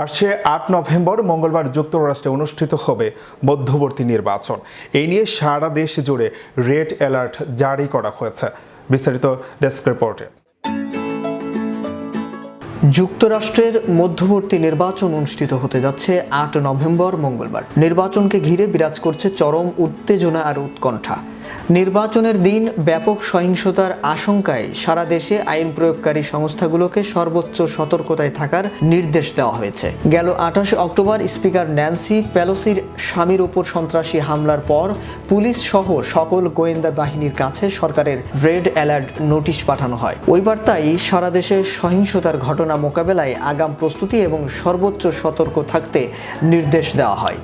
আসছে ৮ নভেম্বর মঙ্গলবার যুক্তরাষ্ট্রে অনুষ্ঠিত হবে মধ্যবর্তী নির্বাচন। এই নিয়ে সারা দেশ জুড়ে রেড অ্যালার্ট জারি করা হয়েছে। বিস্তারিত ডেস্ক রিপোর্টে। যুক্তরাষ্ট্রের মধ্যবর্তী নির্বাচন অনুষ্ঠিত হতে যাচ্ছে ৮ নভেম্বর মঙ্গলবার। নির্বাচনকে ঘিরে বিরাজ করছে চরম উত্তেজনা আর উৎকণ্ঠা। নির্বাচনের দিন ব্যাপক সহিংসতার আশঙ্কায় সারা দেশে আইন প্রয়োগকারী সংস্থাগুলোকে সর্বোচ্চ সতর্কতায় থাকার নির্দেশ দেওয়া হয়েছে। গেল ২৮ অক্টোবর স্পিকার ন্যান্সি পেলোসির স্বামীর উপর সন্ত্রাসী হামলার পর পুলিশ সহ সকল গোয়েন্দা বাহিনীর কাছে সরকারের রেড অ্যালার্ট নোটিশ পাঠানো হয়। ওই বার্তায় সারা দেশে সহিংসতার ঘটনা মোকাবেলায় আগাম প্রস্তুতি এবং সর্বোচ্চ সতর্ক থাকতে নির্দেশ দেওয়া হয়।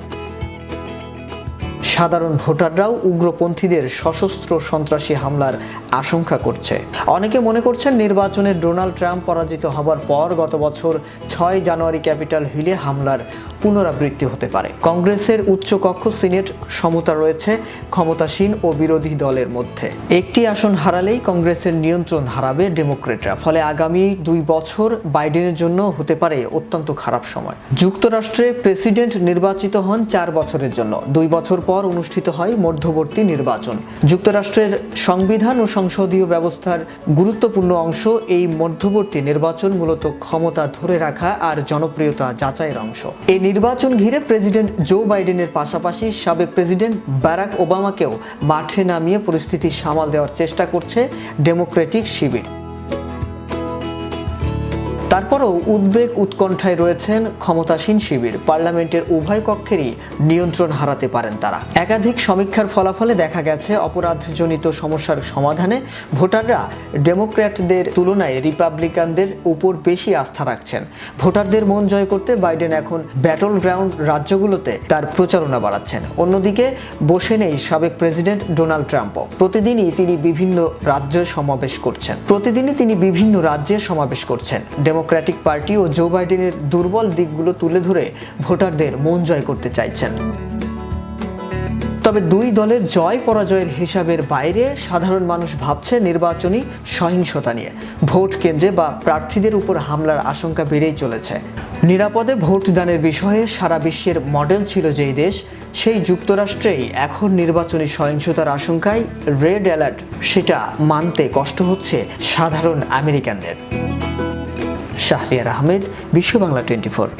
সাধারণ ভোটাররাও উগ্রপন্থীদের সশস্ত্র সন্ত্রাসী হামলার আশঙ্কা করছে। অনেকে মনে করছেন নির্বাচনে ডোনাল্ড ট্রাম্প পরাজিত হবার পর গত বছর ৬ জানুয়ারি ক্যাপিটাল হিলে হামলার পুনরাবৃত্তি হতে পারে। কংগ্রেসের উচ্চকক্ষ সিনেট সমতা রয়েছে ক্ষমতাসীন ও বিরোধী দলের মধ্যে। একটি আসন হারালেই কংগ্রেসের নিয়ন্ত্রণ হারাবে ডেমোক্রেটরা। ফলে আগামী ২ বছর বাইডেনের জন্য হতে পারে অত্যন্ত খারাপ সময়। যুক্তরাষ্ট্রে প্রেসিডেন্ট নির্বাচিত হন ৪ বছরের জন্য। ২ বছর পর অনুষ্ঠিত হয় মধ্যবর্তী নির্বাচন। যুক্তরাষ্ট্রের সংবিধান ও সংসদীয় ব্যবস্থার গুরুত্বপূর্ণ অংশ এই মধ্যবর্তী নির্বাচন মূলত ক্ষমতা ধরে রাখা আর জনপ্রিয়তা যাচাইয়ের অংশ। এই নির্বাচন ঘিরে প্রেসিডেন্ট জো বাইডেনের পাশাপাশি সাবেক প্রেসিডেন্ট বারাক ওবামাকেও মাঠে নামিয়ে পরিস্থিতি সামাল দেওয়ার চেষ্টা করছে ডেমোক্রেটিক শিবির। তারপরও উদ্বেগ উৎকণ্ঠায় রয়েছেন ক্ষমতাসীন শিবির। পার্লামেন্টের উভয় কক্ষেরই নিয়ন্ত্রণ হারাতে পারেন তারা। একাধিক সমীক্ষার ফলাফলে দেখা গেছে অপরাধজনিত সমস্যার সমাধানে ভোটাররা ডেমোক্র্যাটদের তুলনায় রিপাবলিকানদের উপর বেশি আস্থা রাখছেন। ভোটারদের মন জয় করতে বাইডেন এখন ব্যাটল গ্রাউন্ড রাজ্যগুলোতে তার প্রচারণা বাড়াচ্ছেন। অন্যদিকে বসে নেই সাবেক প্রেসিডেন্ট ডোনাল্ড ট্রাম্পও। প্রতিদিনই তিনি বিভিন্ন রাজ্যে সমাবেশ করছেন। ডেমোক্রেটিক পার্টি ও জো বাইডেনের দুর্বল দিকগুলো তুলে ধরে ভোটারদের মন জয় করতে চাইছেন। তবে দুই দলের জয় পরাজয়ের হিসাবের বাইরে সাধারণ মানুষ ভাবছে নির্বাচনী সহিংসতা নিয়ে। ভোট কেন্দ্রে বা প্রার্থীদের উপর হামলার আশঙ্কা বেড়েই চলেছে। নিরাপদে ভোটদানের বিষয়ে সারা বিশ্বের মডেল ছিল যেই দেশ, সেই যুক্তরাষ্ট্রেই এখন নির্বাচনী সহিংসতার আশঙ্কায় রেড অ্যালার্ট, সেটা মানতে কষ্ট হচ্ছে সাধারণ আমেরিকানদের। শাহরিয়ার আহমেদ, বিশ্ব বাংলা 24।